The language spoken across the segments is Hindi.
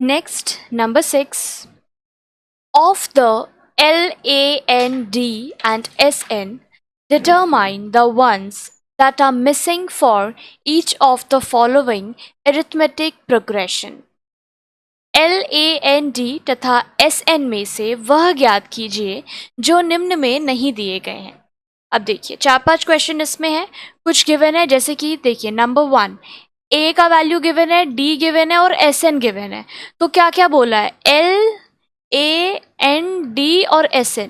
Next, number 6. Of the L, A, N, D and Sn, determine the ones that are missing for each of the following arithmetic progression. L, A, N, D तथा Sn में से वह ज्ञात कीजिए जो निम्न में नहीं दिए गए हैं। अब देखिए 4-5 क्वेश्चन इसमें है, कुछ गिवन है, जैसे कि देखिए नंबर 1 ए का वैल्यू गिवन है, डी गिवन है और Sn गिवन है। तो क्या क्या बोला है, L, A, N, D और Sn।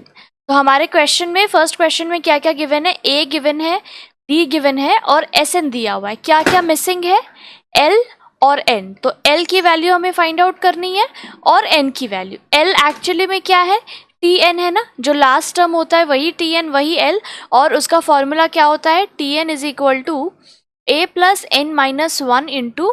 तो हमारे क्वेश्चन में फर्स्ट क्वेश्चन में क्या क्या गिवन है, A गिवन है, D गिवन है और Sn दिया हुआ है। क्या क्या मिसिंग है, L और N। तो L की वैल्यू हमें फाइंड आउट करनी है और N की वैल्यू। L एक्चुअली में क्या है, Tn है ना, जो लास्ट टर्म होता है वही Tn वही L, और उसका फॉर्मूला क्या होता है, Tn is equal to A plus N minus 1 into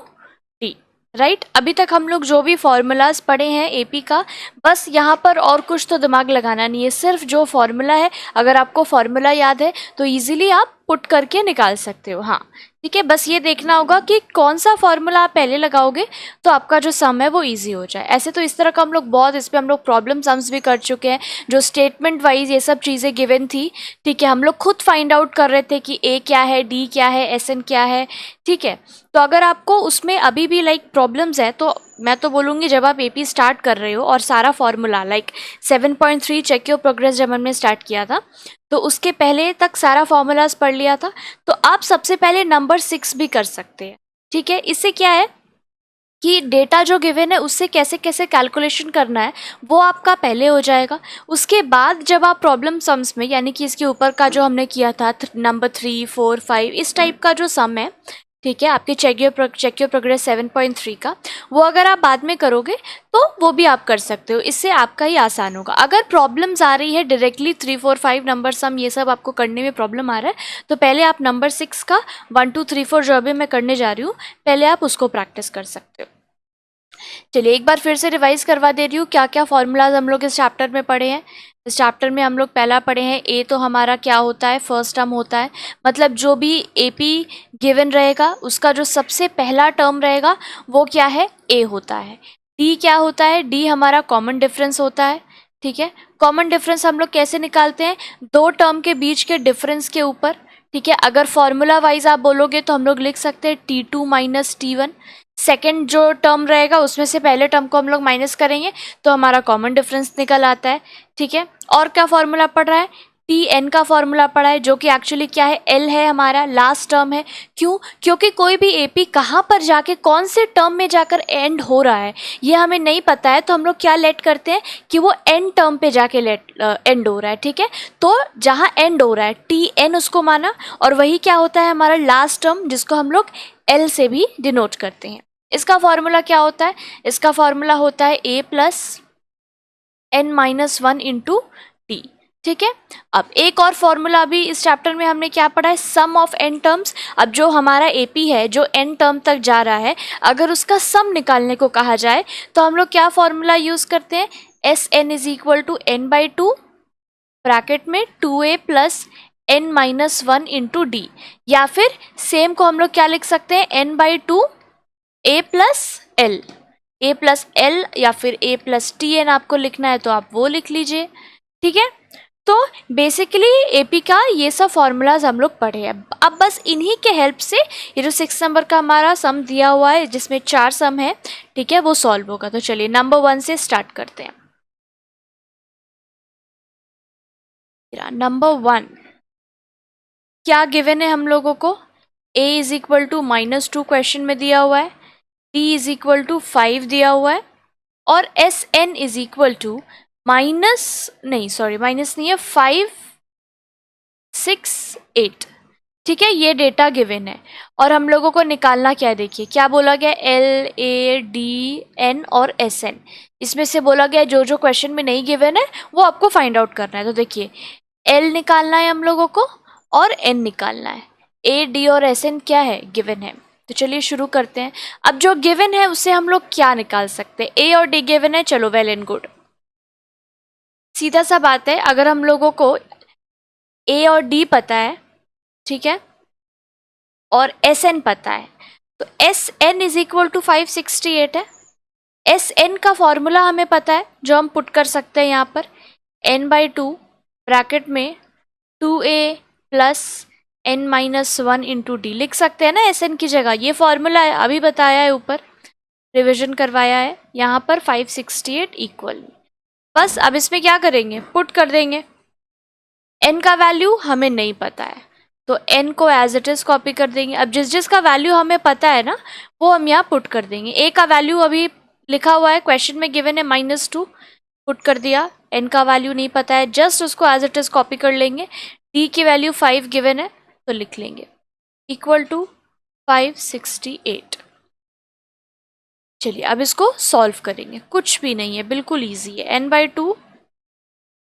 T, right. अभी तक हम लोग जो भी फॉर्मूलाज पढ़े हैं एपी का, बस यहाँ पर और कुछ तो दिमाग लगाना नहीं है, सिर्फ जो फॉर्मूला है, अगर आपको फॉर्मूला याद है तो इजीली आप पुट करके निकाल सकते हो। हाँ ठीक है, बस ये देखना होगा कि कौन सा फॉर्मूला आप पहले लगाओगे तो आपका जो सम है वो इजी हो जाए। ऐसे तो इस तरह का हम लोग बहुत, इस पे हम लोग प्रॉब्लम सम्स भी कर चुके हैं, जो स्टेटमेंट वाइज ये सब चीज़ें गिवन थी। ठीक है, हम लोग खुद फाइंड आउट कर रहे थे कि ए क्या है, डी क्या है, Sn क्या है। ठीक है, तो अगर आपको उसमें अभी भी लाइक प्रॉब्लम्स है तो मैं तो बोलूँगी जब आप एपी स्टार्ट कर रहे हो और सारा formula like 7.3 check your progress जब हमने स्टार्ट किया था तो उसके पहले तक सारा फॉर्मूलाज पढ़ लिया था, तो आप सबसे पहले नंबर 6 भी कर सकते हैं। ठीक है, इससे क्या है कि डेटा जो गिवन है उससे कैसे कैसे कैलकुलेशन करना है वो आपका पहले हो जाएगा। उसके बाद जब आप प्रॉब्लम सम्स में, यानी कि इसके ऊपर का जो हमने किया था नंबर 3, 4, 5 इस टाइप का जो सम है, ठीक है, आपके चेक योर प्रोग्रेस 7.3 का, वो अगर आप बाद में करोगे तो वो भी आप कर सकते हो, इससे आपका ही आसान होगा। अगर प्रॉब्लम्स आ रही है डायरेक्टली 3, 4, 5 नंबर सम ये सब आपको करने में प्रॉब्लम आ रहा है तो पहले आप नंबर 6 का 1, 2, 3, 4 जो अभी मैं करने जा रही हूँ पहले आप उसको प्रैक्टिस कर सकते हो। चलिए एक बार फिर से रिवाइज करवा दे रही हूँ क्या क्या फॉर्मूलाज हम लोग इस चैप्टर में पढ़े हैं। इस चैप्टर में हम लोग पहला पढ़े हैं ए, तो हमारा क्या होता है, फर्स्ट टर्म होता है, मतलब जो भी एपी गिवन रहेगा उसका जो सबसे पहला टर्म रहेगा वो क्या है, ए होता है। डी क्या होता है, डी हमारा कॉमन डिफरेंस होता है। ठीक है, कॉमन डिफरेंस हम लोग कैसे निकालते हैं, दो टर्म के बीच के डिफरेंस के ऊपर। ठीक है, अगर फॉर्मूला वाइज आप बोलोगे तो हम लोग लिख सकते हैं T2 माइनस T1। सेकेंड जो टर्म रहेगा उसमें से पहले टर्म को हम लोग माइनस करेंगे तो हमारा कॉमन डिफरेंस निकल आता है। ठीक है, और क्या फॉर्मूला पड़ रहा है, Tn का फॉर्मूला पड़ा है जो कि एक्चुअली क्या है, L है, हमारा लास्ट टर्म है। क्यों, क्योंकि कोई भी एपी कहाँ पर जाके कौन से टर्म में जाकर एंड हो रहा है ये हमें नहीं पता है, तो हम लोग क्या लेट करते हैं कि वो एंड टर्म पे जाके एंड हो रहा है। ठीक है, तो जहाँ एंड हो रहा है Tn उसको माना, और वही क्या होता है हमारा लास्ट टर्म जिसको हम लोग L से भी डिनोट करते हैं। इसका फॉर्मूला क्या होता है, इसका फॉर्मूला होता है A plus N minus 1 into T. ठीक है, अब एक और फॉर्मूला भी इस चैप्टर में हमने क्या पढ़ा है, सम ऑफ एन टर्म्स। अब जो हमारा एपी है जो एन टर्म तक जा रहा है, अगर उसका सम निकालने को कहा जाए तो हम लोग क्या फॉर्मूला यूज करते हैं, S N is equal to N by two bracket में 2a plus N minus 1 into D, या फिर सेम को हम लोग क्या लिख सकते हैं, N by two A plus L, A plus L या फिर ए प्लस टी एन आपको लिखना है तो आप वो लिख लीजिए। ठीक है, तो बेसिकली एपी का ये सब फॉर्मूलाज हम लोग पढ़े हैं। अब बस इन्हीं के हेल्प से ये जो 6 नंबर का हमारा सम दिया हुआ है जिसमें 4 सम है, ठीक है, वो सॉल्व होगा। तो चलिए नंबर 1 से स्टार्ट करते हैं। नंबर 1 क्या गिवन है हम लोगों को, a is equal to -2 question में दिया हुआ है, d इज इक्वल टू 5 दिया हुआ है, और S N is equal to minus नहीं है 5, 6, 8। ठीक है, ये डेटा गिवन है और हम लोगों को निकालना क्या है, देखिए क्या बोला गया, L, A, D, N और Sn। इसमें से बोला गया जो जो क्वेश्चन में नहीं गिवन है वो आपको फाइंड आउट करना है। तो देखिए L निकालना है हम लोगों को और N निकालना है, A, D और Sn क्या है, गिवन है। तो चलिए शुरू करते हैं। अब जो गिवन है उससे हम लोग क्या निकाल सकते हैं, A और D गिवन है, चलो वेल एंड गुड, सीधा सा बात है। अगर हम लोगों को A और D पता है, ठीक है, और Sn पता है, तो Sn इज इक्वल टू 568 है। एस एन का फॉर्मूला हमें पता है जो हम पुट कर सकते हैं यहाँ पर, n/2 ब्रैकेट में 2a plus n-1 into D लिख सकते हैं ना एस एन की जगह। ये फॉर्मूला है, अभी बताया है, ऊपर रिविजन करवाया है। यहाँ पर 568 इक्वल, बस अब इसमें क्या करेंगे, पुट कर देंगे। n का वैल्यू हमें नहीं पता है तो n को एज इट इज कॉपी कर देंगे। अब जिस जिस का वैल्यू हमें पता है ना वो हम यहाँ पुट कर देंगे। a का वैल्यू अभी लिखा हुआ है, क्वेश्चन में गिवन है -2, पुट कर दिया। n का वैल्यू नहीं पता है, जस्ट उसको एज इट इज कॉपी कर लेंगे। d की वैल्यू 5 गिवन है तो लिख लेंगे इक्वल टू 568। चलिए अब इसको सॉल्व करेंगे, कुछ भी नहीं है, बिल्कुल ईजी है। n/2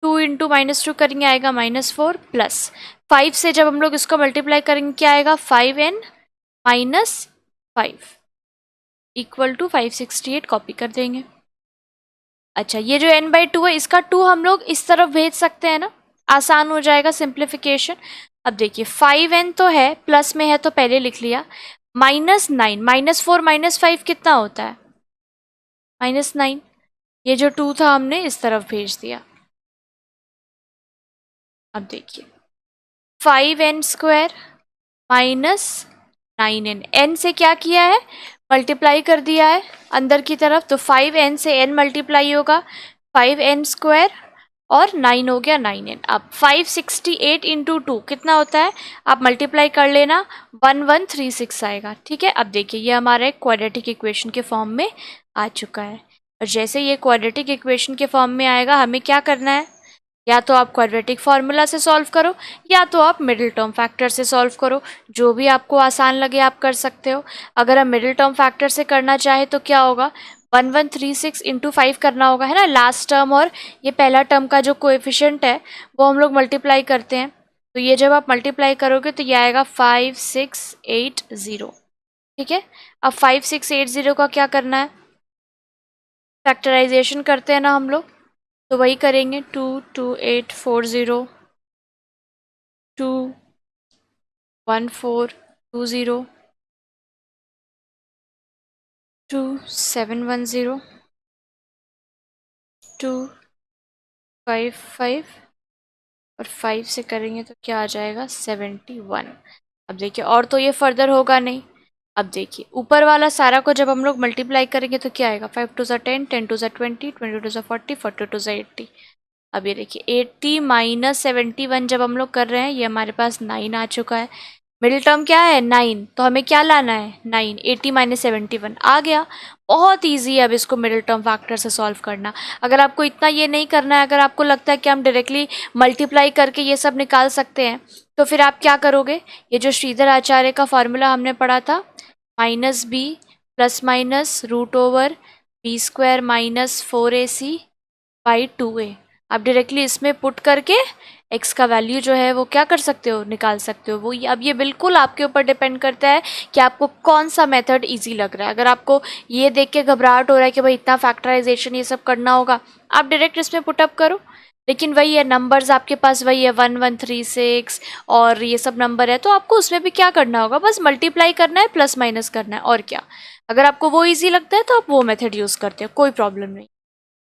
2 इंटू -2 करेंगे आएगा -4 प्लस 5 से जब हम लोग इसको मल्टीप्लाई करेंगे क्या आएगा 5n -5 इक्वल टू 568 कॉपी कर देंगे। अच्छा ये जो n/2 है इसका 2 हम लोग इस तरफ भेज सकते हैं ना, आसान हो जाएगा सिंप्लीफिकेशन। अब देखिए 5n तो है, प्लस में है तो पहले लिख लिया, -9 -4 -5 कितना होता है -9। ये जो 2 था हमने इस तरफ भेज दिया। अब देखिए 5n² -9n, n से क्या किया है मल्टीप्लाई कर दिया है अंदर की तरफ, तो 5n से n मल्टीप्लाई होगा 5n² और 9 हो गया 9n। अब 568 इंटू 2 कितना होता है आप मल्टीप्लाई कर लेना, 1136 आएगा। ठीक है, अब देखिए ये हमारा एक क्वाड्रेटिक इक्वेशन के फॉर्म में आ चुका है। और जैसे ये क्वाड्रेटिक इक्वेशन के फॉर्म में आएगा हमें क्या करना है, या तो आप क्वाड्रेटिक फार्मूला से सॉल्व करो या तो आप मिडिल टर्म फैक्टर से सॉल्व करो, जो भी आपको आसान लगे आप कर सकते हो। अगर हम मिडिल टर्म फैक्टर से करना चाहे तो क्या होगा 1136 इंटू 5 करना होगा, है ना, लास्ट टर्म और ये पहला टर्म का जो कोएफिशिएंट है वो हम लोग मल्टीप्लाई करते हैं। तो ये जब आप मल्टीप्लाई करोगे तो ये आएगा 5680। ठीक है, अब 5680 का क्या करना है, फैक्टराइजेशन करते हैं ना हम लोग, तो वही करेंगे 22840 21420 2710 255 और 5 से करेंगे तो क्या आ जाएगा 71। अब देखिए और तो ये फर्दर होगा नहीं। अब देखिए ऊपर वाला सारा को जब हम लोग मल्टीप्लाई करेंगे तो क्या आएगा 5 2 10 10 2 20 20 2 40 40 2 80। अब ये देखिए 80 माइनस 71 जब हम लोग कर रहे हैं ये हमारे पास 9 आ चुका है। मिडिल टर्म क्या है 9, तो हमें क्या लाना है 9, 80 माइनस 71 आ गया। बहुत ईजी है अब इसको मिडिल टर्म फैक्टर से सॉल्व करना। अगर आपको इतना ये नहीं करना है, अगर आपको लगता है कि हम डायरेक्टली मल्टीप्लाई करके ये सब निकाल सकते हैं तो फिर आप क्या करोगे, ये जो श्रीधर आचार्य का फॉर्मूला हमने पढ़ा था -b plus minus √b² minus 4ac/2a, आप डायरेक्टली इसमें पुट करके x का वैल्यू जो है वो क्या कर सकते हो, निकाल सकते हो। वो अब ये बिल्कुल आपके ऊपर डिपेंड करता है कि आपको कौन सा मेथड इजी लग रहा है। अगर आपको ये देख के घबराहट हो रहा है कि भाई इतना फैक्टराइजेशन ये सब करना होगा, आप डायरेक्ट इसमें पुटअप करो। लेकिन वही है, नंबर्स आपके पास वही है 1136 और ये सब नंबर है, तो आपको उसमें भी क्या करना होगा, बस मल्टीप्लाई करना है, प्लस माइनस करना है, और क्या। अगर आपको वो ईजी लगता है तो आप वो मेथड यूज़ करते हो, कोई प्रॉब्लम नहीं।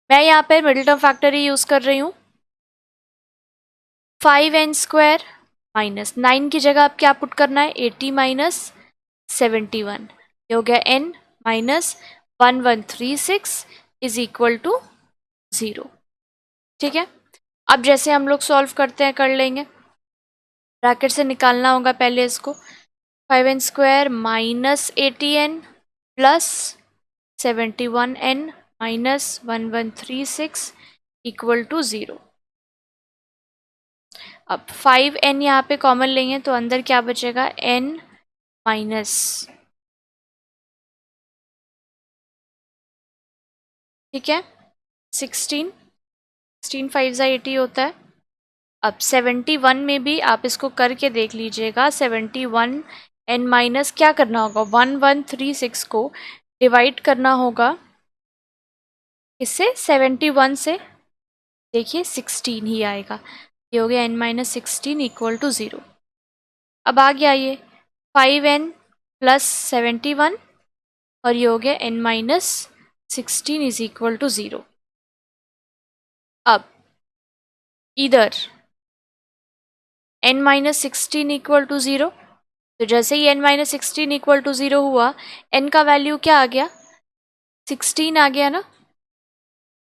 मैं यहाँ पे मिडिल टर्म फैक्टर ही यूज़ कर रही हूँ। 5n² माइनस 9 की जगह आप क्या पुट करना है 80 माइनस 71, ये हो गया n minus 1136 is equal to 0। ठीक है, अब जैसे हम लोग सॉल्व करते हैं कर लेंगे, ब्रैकेट से निकालना होगा पहले इसको। 5n² minus 80n plus 71n minus 1136 equal to 0। अब 5n यहाँ पे कॉमन लेंगे तो अंदर क्या बचेगा n माइनस, ठीक है 16 5 80 होता है। अब 71 में भी आप इसको करके देख लीजिएगा, 71 n माइनस क्या करना होगा 1136 को डिवाइड करना होगा इससे 71 से, देखिए 16 ही आएगा, ये हो गया n माइनस 16 इक्वल टू 0। अब आ गया ये 5n प्लस 71 और ये हो गया n minus 16 is equal to 0। अब इधर n माइनस 16 इक्वल टू 0, तो जैसे ही n माइनस 16 इक्वल टू 0 हुआ, n का वैल्यू क्या आ गया? 16 आ गया ना,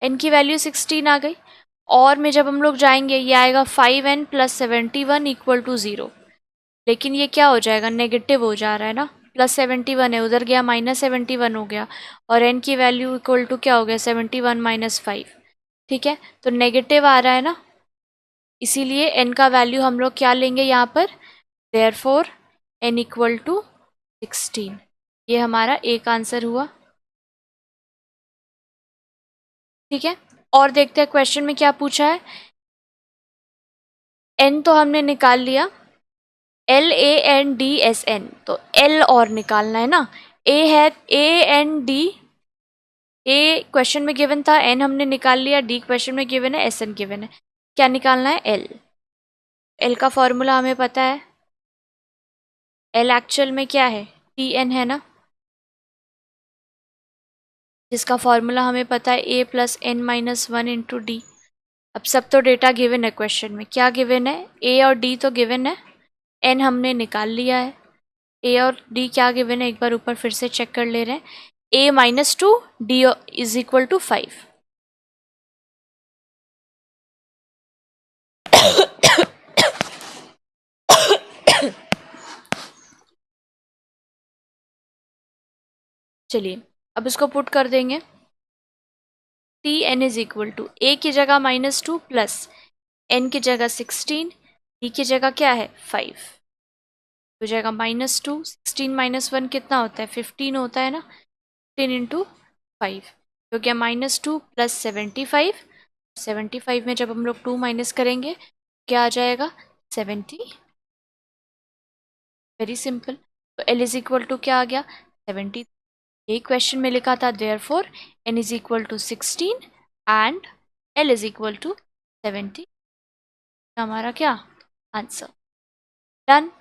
n की वैल्यू 16 आ गई। और में जब हम लोग जाएंगे ये आएगा 5n प्लस 71 इक्वल टू 0। लेकिन ये क्या हो जाएगा? नेगेटिव हो जा रहा है ना, प्लस 71 है, उधर गया माइनस 71 हो गया, और n की वैल्यू इक्वल टू क्या हो गया? 71 माइनस 5। ठीक है, तो नेगेटिव आ रहा है ना, इसीलिए n का वैल्यू हम लोग क्या लेंगे यहाँ पर? Therefore n equal to 16। ये हमारा एक आंसर हुआ। ठीक है, और देखते हैं क्वेश्चन में क्या पूछा है। n तो हमने निकाल लिया, LANDSN, तो L और निकालना है ना। A है AND, A क्वेश्चन में गिवन था, N हमने निकाल लिया, D क्वेश्चन में गिवन है, SN गिवन है। क्या निकालना है? L। L का फॉर्मूला हमें पता है, L एक्चुअल में क्या है? TN है ना, जिसका फॉर्मूला हमें पता है A plus n minus 1 into D. अब सब तो डेटा गिवन है क्वेश्चन में, क्या गिवन है? A और D तो गिवन है, N हमने निकाल लिया है, A और D क्या गिवन है एक बार ऊपर फिर से चेक कर ले रहे हैं। A minus 2, D is equal to 5। चलिए अब इसको पुट कर देंगे। TN is equal to A की जगह -2 प्लस N की जगह 16, D की जगह क्या है? 5। हो जाएगा -2, 16 माइनस 1 कितना होता है? 15 होता है ना, 15 इंटू 5 हो गया -2 प्लस 75। 75 में जब हम लोग 2 माइनस करेंगे क्या आ जाएगा? 70। Very simple. तो L इज इक्वल टू क्या आ गया? 70। एक क्वेश्चन में लिखा था therefore n is equal to 16 and L is equal to 70। हमारा क्या आंसर? डन।